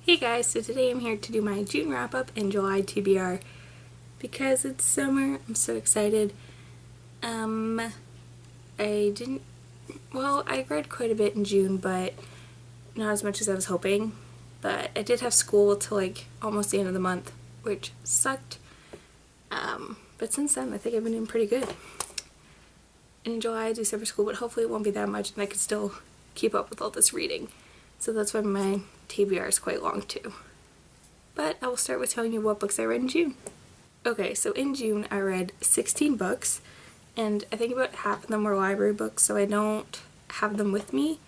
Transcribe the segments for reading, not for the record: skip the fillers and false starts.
Hey guys, so today I'm here to do my June wrap-up and July TBR. Because it's summer, I'm so excited. I read quite a bit in June, but not as much as I was hoping. But I did have school till like almost the end of the month, which sucked. But since then, I think I've been doing pretty good. And in July I do summer school, but hopefully it won't be that much and I can still keep up with all this reading. So that's why my TBR is quite long too. But I will start with telling you what books I read in June. Okay, so in June I read 16 books, and I think about half of them were library books, so I don't have them with me,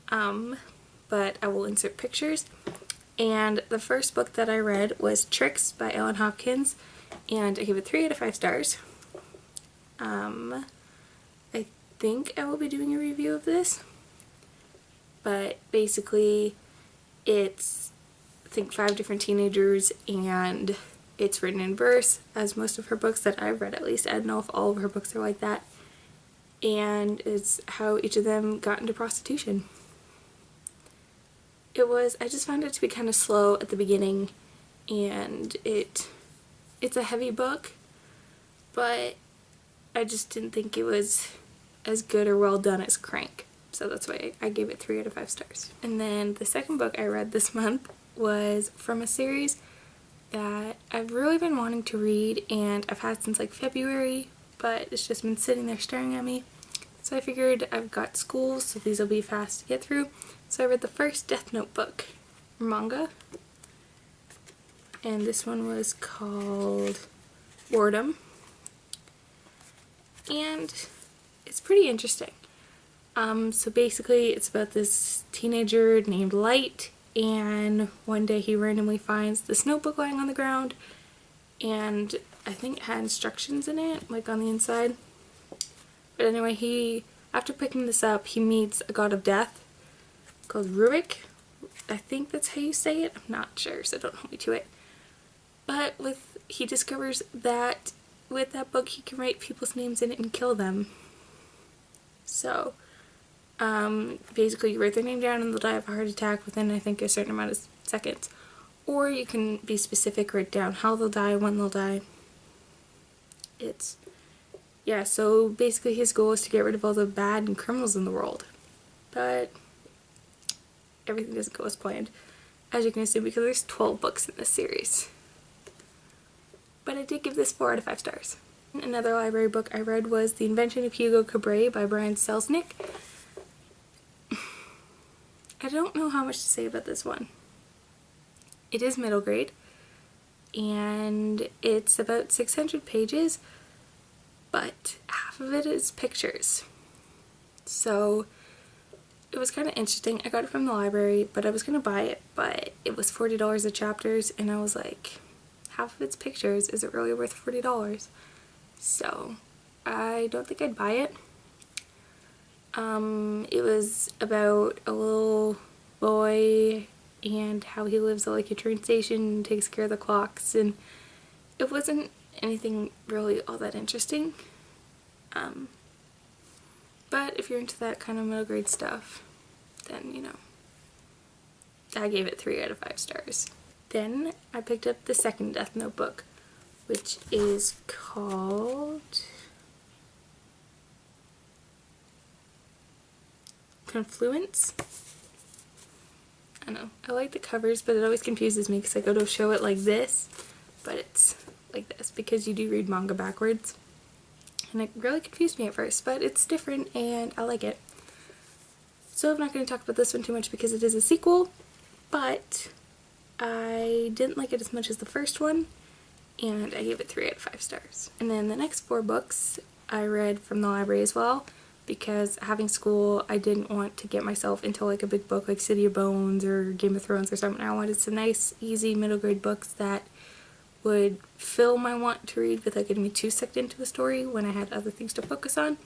but I will insert pictures. And the first book that I read was Tricks by Ellen Hopkins, and I gave it 3 out of 5 stars. I think I will be doing a review of this, but basically it's, I think, 5 different teenagers, and it's written in verse, as most of her books that I've read at least. I don't know if all of her books are like that. And it's how each of them got into prostitution. I just found it to be kind of slow at the beginning, and it's a heavy book, but I just didn't think it was as good or well done as Crank. So that's why I gave it 3 out of 5 stars. And then the second book I read this month was from a series that I've really been wanting to read, and I've had since like February, but it's just been sitting there staring at me. So I figured I've got school, so these will be fast to get through. So I read the first Death Note book, manga, and this one was called Boredom, and it's pretty interesting. So basically it's about this teenager named Light, and one day he randomly finds this notebook lying on the ground, and I think it had instructions in it, like on the inside. But anyway, after picking this up, he meets a god of death called Rubik. I think that's how you say it. I'm not sure, so don't hold me to it. But he discovers that with that book he can write people's names in it and kill them. So basically you write their name down and they'll die of a heart attack within, I think, a certain amount of seconds. Or you can be specific, write down how they'll die, when they'll die. So basically his goal is to get rid of all the bad and criminals in the world. But everything doesn't go as planned, as you can assume, because there's 12 books in this series. But I did give this 4 out of 5 stars. Another library book I read was The Invention of Hugo Cabret by Brian Selznick. I don't know how much to say about this one. It is middle grade, and it's about 600 pages, but half of it is pictures. So it was kind of interesting. I got it from the library, but I was going to buy it, but it was $40 a chapters, and I was like, half of it's pictures, is it really worth $40? So I don't think I'd buy it. It was about a little boy and how he lives at like a train station and takes care of the clocks, and it wasn't anything really all that interesting. But if you're into that kind of middle grade stuff, then, you know, I gave it 3 out of 5 stars. Then I picked up the second Death Note book, which is called Confluence. I know, I like the covers, but it always confuses me because I go to show it like this, but it's like this because you do read manga backwards. And it really confused me at first, but it's different and I like it. So I'm not going to talk about this one too much because it is a sequel, but I didn't like it as much as the first one, and I gave it 3 out of 5 stars. And then the next 4 books I read from the library as well, because having school, I didn't want to get myself into like a big book like City of Bones or Game of Thrones or something. I wanted some nice, easy middle grade books that would fill my want to read without getting me too sucked into the story when I had other things to focus on.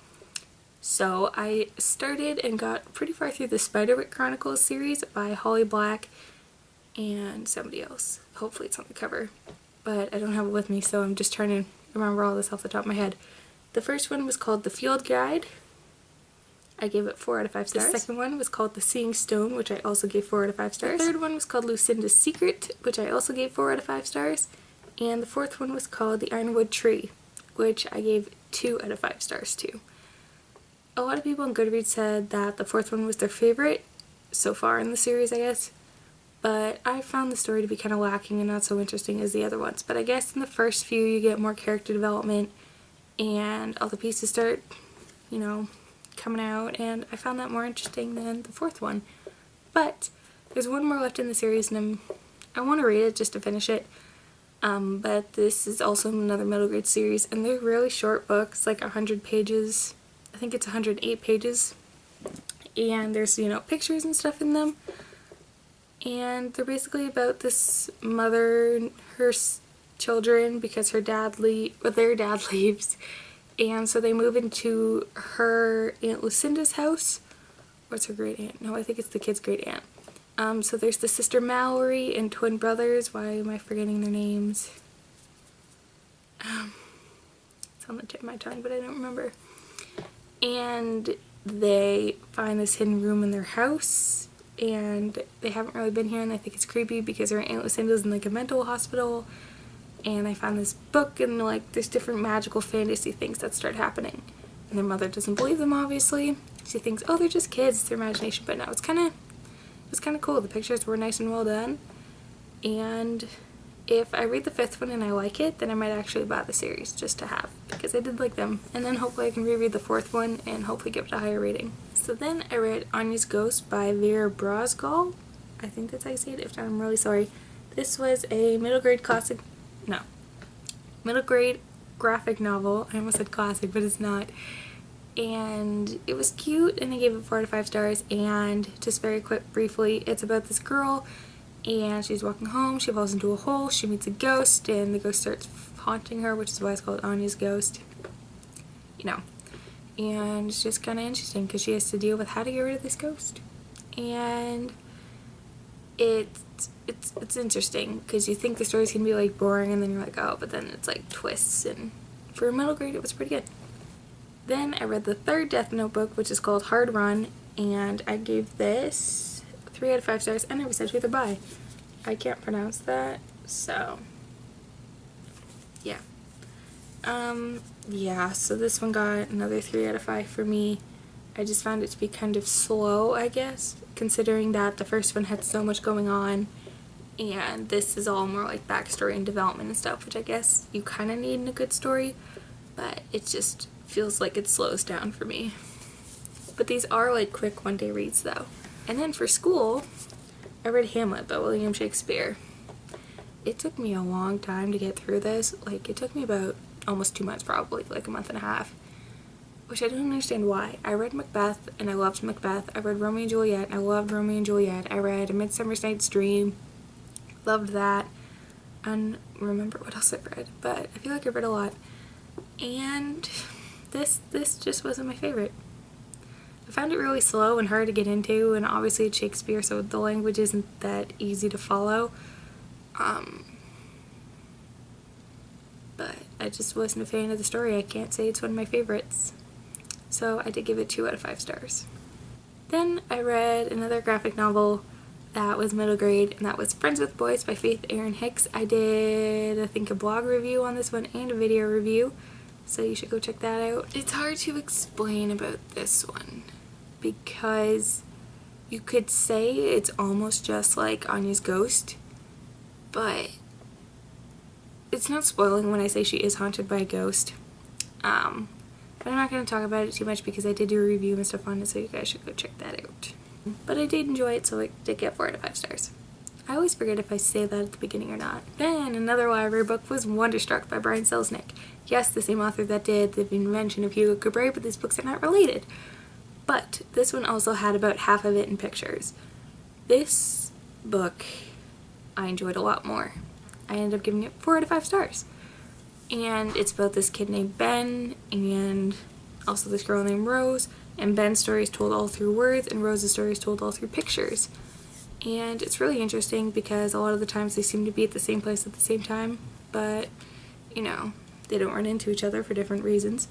So I started and got pretty far through the Spiderwick Chronicles series by Holly Black and somebody else. Hopefully it's on the cover, but I don't have it with me, so I'm just trying to remember all this off the top of my head. The first one was called The Field Guide. I gave it 4 out of 5 stars. The second one was called The Seeing Stone, which I also gave 4 out of 5 stars. The third one was called Lucinda's Secret, which I also gave 4 out of 5 stars. And the fourth one was called The Ironwood Tree, which I gave 2 out of 5 stars to. A lot of people on Goodreads said that the fourth one was their favorite so far in the series, I guess. But I found the story to be kind of lacking and not so interesting as the other ones. But I guess in the first few you get more character development and all the pieces start, you know, coming out, and I found that more interesting than the fourth one. But there's one more left in the series, and I want to read it just to finish it. But this is also another middle grade series, and they're really short books, like 100 pages. I think it's 108 pages, and there's, you know, pictures and stuff in them. And they're basically about this mother and her children because their dad leaves. And so they move into her Aunt Lucinda's house. What's her great aunt? No, I think it's the kid's great aunt. So there's the sister Mallory and twin brothers. Why am I forgetting their names? It's on the tip of my tongue, but I don't remember. And they find this hidden room in their house, and they haven't really been here, and I think it's creepy because her Aunt Lucinda's in like a mental hospital. And I found this book, and like there's different magical fantasy things that start happening. And their mother doesn't believe them, obviously. She thinks, oh, they're just kids, it's their imagination. But no, it was kind of cool. The pictures were nice and well done. And if I read the fifth one and I like it, then I might actually buy the series just to have, because I did like them. And then hopefully I can reread the fourth one and hopefully give it a higher rating. So then I read Anya's Ghost by Vera Brosgol. I think that's how you say it. If not, I'm really sorry. This was a middle grade graphic novel. I almost said classic, but it's not. And it was cute, and I gave it 4 out of 5 stars. And just very briefly, it's about this girl, and she's walking home, she falls into a hole, she meets a ghost, and the ghost starts haunting her, which is why it's called Anya's Ghost. You know. And it's just kind of interesting because she has to deal with how to get rid of this ghost. And it's interesting because you think the story's gonna be like boring, and then you're like, oh, but then it's like twists, and for a middle grade it was pretty good. Then I read the third Death Note book, which is called Hard Run, and I gave this 3 out of 5 stars. I never said who they're by. I can't pronounce that, so yeah. Yeah, so this one got another 3 out of 5 for me. I just found it to be kind of slow, I guess, considering that the first one had so much going on, and this is all more like backstory and development and stuff, which I guess you kind of need in a good story, but it just feels like it slows down for me. But these are like quick one-day reads though. And then for school, I read Hamlet by William Shakespeare. It took me a long time to get through this. Like, it took me about almost 2 months, probably, like a month and a half. Which I don't understand why. I read Macbeth, and I loved Macbeth. I read Romeo and Juliet, and I loved Romeo and Juliet. I read A Midsummer Night's Dream. Loved that. And remember what else I've read. But I feel like I've read a lot. And this just wasn't my favorite. I found it really slow and hard to get into, and obviously it's Shakespeare, so the language isn't that easy to follow. But I just wasn't a fan of the story. I can't say it's one of my favorites. So I did give it 2 out of 5 stars. Then I read another graphic novel that was middle grade, and that was Friends with Boys by Faith Erin Hicks. I did, I think, a blog review on this one and a video review, so you should go check that out. It's hard to explain about this one because you could say it's almost just like Anya's Ghost, but it's not spoiling when I say she is haunted by a ghost. But I'm not going to talk about it too much because I did do a review and stuff on it, so you guys should go check that out. But I did enjoy it, so I did get 4 out of 5 stars. I always forget if I say that at the beginning or not. Then another library book was Wonderstruck by Brian Selznick. Yes, the same author that did The Invention of Hugo Cabret, but these books are not related. But this one also had about half of it in pictures. This book I enjoyed a lot more. I ended up giving it 4 out of 5 stars. And it's about this kid named Ben and also this girl named Rose. And Ben's story is told all through words, and Rose's story is told all through pictures. And it's really interesting because a lot of the times they seem to be at the same place at the same time, but, you know, they don't run into each other for different reasons.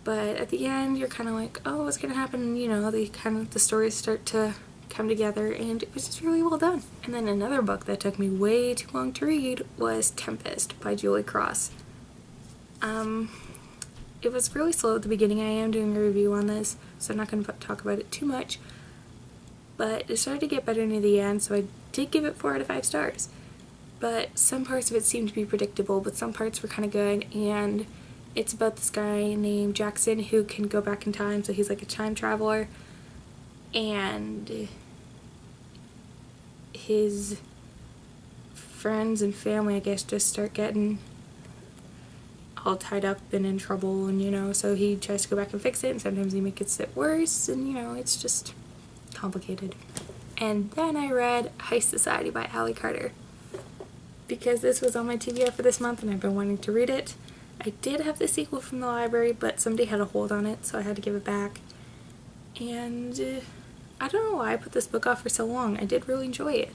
but at the end you're kind of like, oh, what's gonna happen? And, you know, the stories start to come together, and it was just really well done. And then another book that took me way too long to read was Tempest by Julie Cross. It was really slow at the beginning. I am doing a review on this, so I'm not going to talk about it too much, but it started to get better near the end, so I did give it 4 out of 5 stars. But some parts of it seemed to be predictable, but some parts were kind of good, and it's about this guy named Jackson who can go back in time, so he's like a time traveler, and his friends and family, I guess, just start getting all tied up and in trouble, and, you know, so he tries to go back and fix it, and sometimes he makes it worse, and, you know, it's just complicated. And then I read Heist Society by Allie Carter, because this was on my TBR for this month and I've been wanting to read it. I did have the sequel from the library, but somebody had a hold on it, so I had to give it back. And I don't know why I put this book off for so long. I did really enjoy it,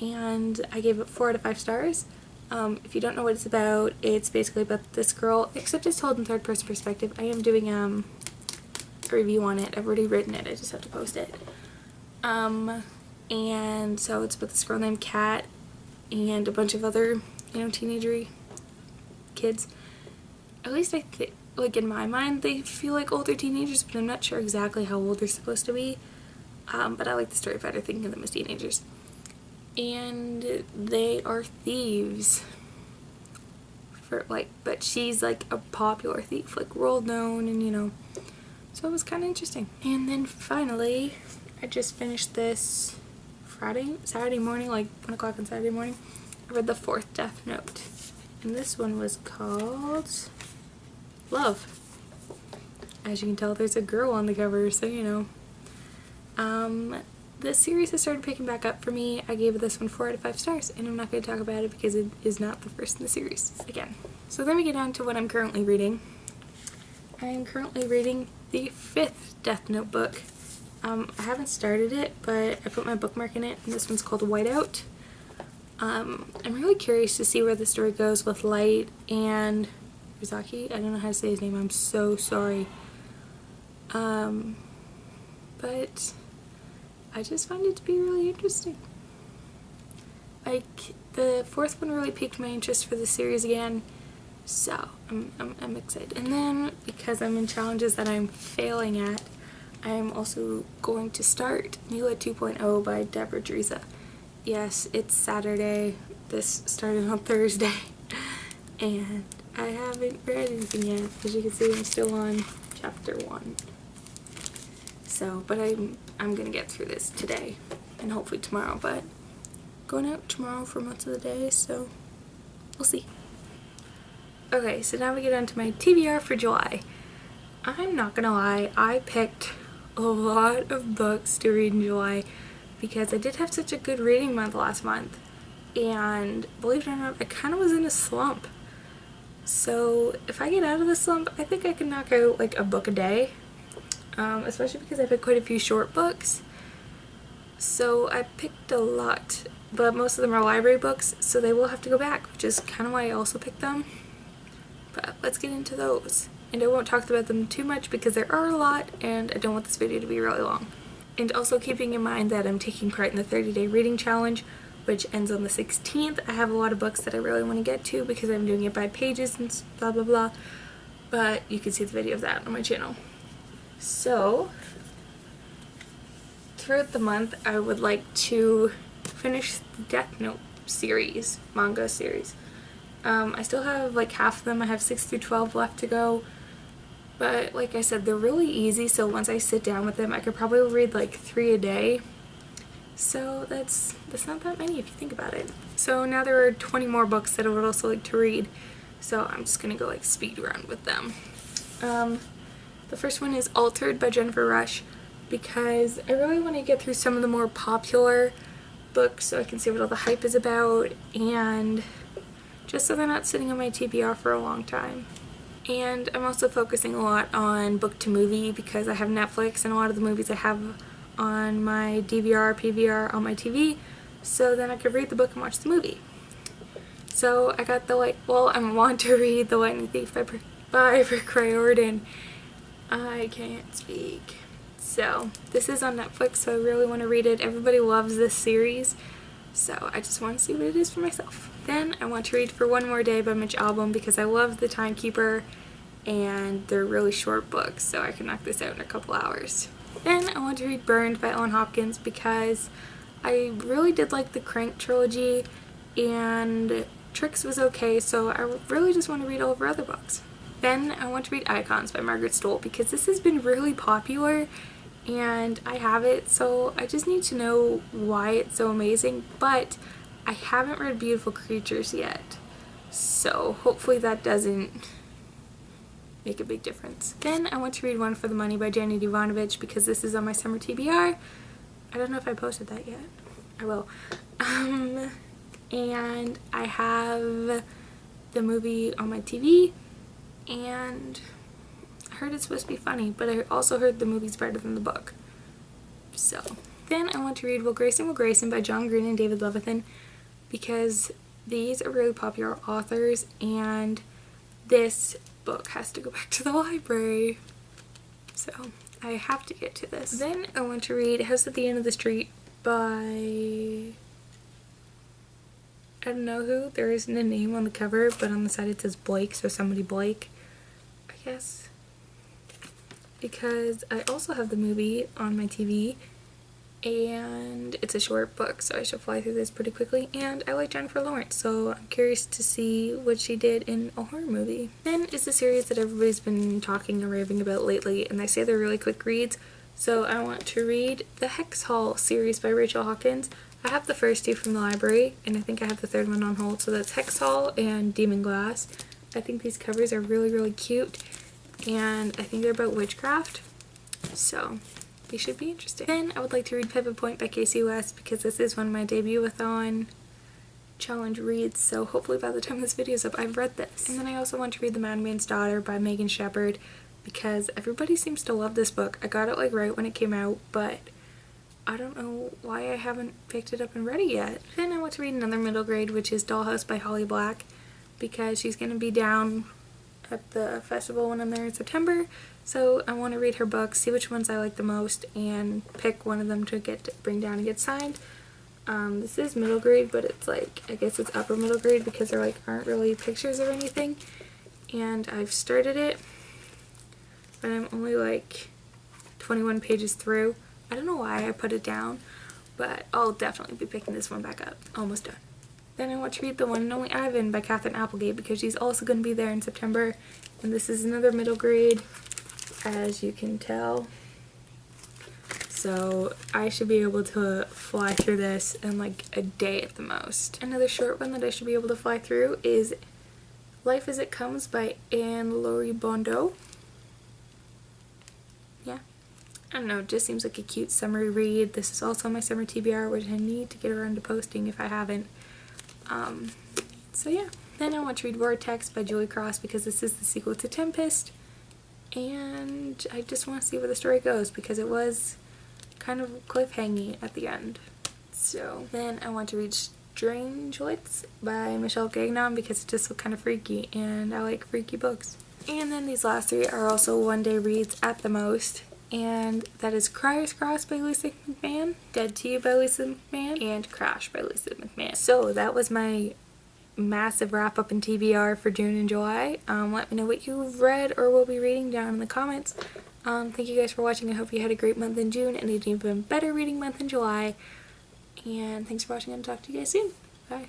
and I gave it 4 out of 5 stars. If you don't know what it's about, it's basically about this girl, except it's told in third-person perspective. I am doing a review on it. I've already written it. I just have to post it. And so it's about this girl named Kat and a bunch of other, you know, teenagery kids. At least I think, like, in my mind, they feel like older teenagers, but I'm not sure exactly how old they're supposed to be. But I like the story better thinking of them as teenagers. And they are thieves. But she's like a popular thief, like world known, and, you know, so it was kind of interesting. And then finally, I just finished this Saturday morning, like 1 o'clock on Saturday morning. I read the 4th Death Note, and this one was called Love. As you can tell, there's a girl on the cover, so, you know. This series has started picking back up for me. I gave this one 4 out of 5 stars, and I'm not going to talk about it because it is not the first in the series again. So then we get on to what I'm currently reading. I am currently reading the 5th Death Note book. I haven't started it, but I put my bookmark in it, and this one's called Whiteout. I'm really curious to see where the story goes with Light and Rizaki. I don't know how to say his name. I'm so sorry. But I just find it to be really interesting. Like, the 4th one really piqued my interest for the series again, so I'm excited. And then, because I'm in challenges that I'm failing at, I'm also going to start Neela 2.0 by Deborah Teresa. Yes, it's Saturday. This started on Thursday, and I haven't read anything yet. As you can see, I'm still on chapter 1. So, but I'm gonna get through this today and hopefully tomorrow, but going out tomorrow for most of the day, so we'll see. Okay, so now we get on to my TBR for July. I'm not gonna lie, I picked a lot of books to read in July because I did have such a good reading month last month, and believe it or not, I kind of was in a slump. So if I get out of the slump, I think I can knock out like a book a day. Especially because I picked quite a few short books. So I picked a lot, but most of them are library books, so they will have to go back, which is kind of why I also picked them. But let's get into those. And I won't talk about them too much because there are a lot, and I don't want this video to be really long. And also keeping in mind that I'm taking part in the 30-day reading challenge, which ends on the 16th. I have a lot of books that I really want to get to because I'm doing it by pages and blah blah blah. But you can see the video of that on my channel. So, throughout the month, I would like to finish the Death Note series, manga series. I still have like half of them. I have 6 through 12 left to go. But like I said, they're really easy, so once I sit down with them, I could probably read like 3 a day. So that's not that many if you think about it. So now there are 20 more books that I would also like to read. So I'm just gonna go like speed run with them. The first one is Altered by Jennifer Rush, because I really want to get through some of the more popular books so I can see what all the hype is about, and just so they're not sitting on my TBR for a long time. And I'm also focusing a lot on book to movie because I have Netflix, and a lot of the movies I have on my DVR, PVR on my TV, so then I could read the book and watch the movie. So I got I want to read The Lightning Thief by Rick Riordan, I can't speak. So this is on Netflix, so I really want to read it. Everybody loves this series, so I just want to see what it is for myself. Then I want to read For One More Day by Mitch Albom because I love The Timekeeper and they're really short books, so I can knock this out in a couple hours. Then I want to read Burned by Ellen Hopkins because I really did like the Crank trilogy and Tricks was okay, so I really just want to read all of her other books. Then I want to read Icons by Margaret Stohl because this has been really popular and I have it, so I just need to know why it's so amazing, but I haven't read Beautiful Creatures yet, so hopefully that doesn't make a big difference. Then I want to read One for the Money by Jenny Divanovich because this is on my summer TBR. I don't know if I posted that yet. I will. And I have the movie on my TV, and I heard it's supposed to be funny, but I also heard the movie's better than the book. So then I want to read Will Grayson by John Green and David Levithan because these are really popular authors and this book has to go back to the library. So I have to get to this. Then I want to read House at the End of the Street by... I don't know who. There isn't a name on the cover, but on the side it says Blake, so somebody Blake, I guess. Because I also have the movie on my TV, and it's a short book, so I should fly through this pretty quickly. And I like Jennifer Lawrence, so I'm curious to see what she did in a horror movie. Then is the series that everybody's been talking and raving about lately, and they say they're really quick reads. So I want to read the Hex Hall series by Rachel Hawkins. I have the first two from the library, and I think I have the third one on hold, so that's Hex Hall and Demon Glass. I think these covers are really, really cute, and I think they're about witchcraft, so they should be interesting. Then I would like to read Pivot Point by Casey West because this is one of my debut-a-thon challenge reads, so hopefully by the time this video is up I've read this. And then I also want to read The Madman's Daughter by Megan Shepherd because everybody seems to love this book. I got it like right when it came out, but I don't know why I haven't picked it up and read it yet. Then I want to read another middle grade, which is Dollhouse by Holly Black, because she's going to be down at the festival when I'm there in September, so I want to read her books, see which ones I like the most, and pick one of them to bring down and get signed. This is middle grade, but it's like, I guess it's upper middle grade because there like aren't really pictures or anything, and I've started it, but I'm only like 21 pages through. I don't know why I put it down, but I'll definitely be picking this one back up. Almost done. Then I want to read The One and Only Ivan by Katherine Applegate because she's also going to be there in September, and this is another middle grade, as you can tell. So I should be able to fly through this in like a day at the most. Another short one that I should be able to fly through is Life as It Comes by Anne-Laurie Bondo. Yeah. I don't know, it just seems like a cute summery read. This is also my summer TBR, which I need to get around to posting if I haven't. So yeah. Then I want to read Vortex by Julie Cross because this is the sequel to Tempest, and I just want to see where the story goes because it was kind of cliffhangy at the end. So then I want to read Strangelets by Michelle Gagnon because it just looks kind of freaky, and I like freaky books. And then these last three are also one-day reads at the most, and that is Criers Cross by Lisa McMahon, Dead to You by Lisa McMahon, and Crash by Lisa McMahon. So that was my massive wrap up in TBR for June and July. Let me know what you've read or will be reading down in the comments. Thank you guys for watching. I hope you had a great month in June and an even better reading month in July. And thanks for watching, and talk to you guys soon. Bye.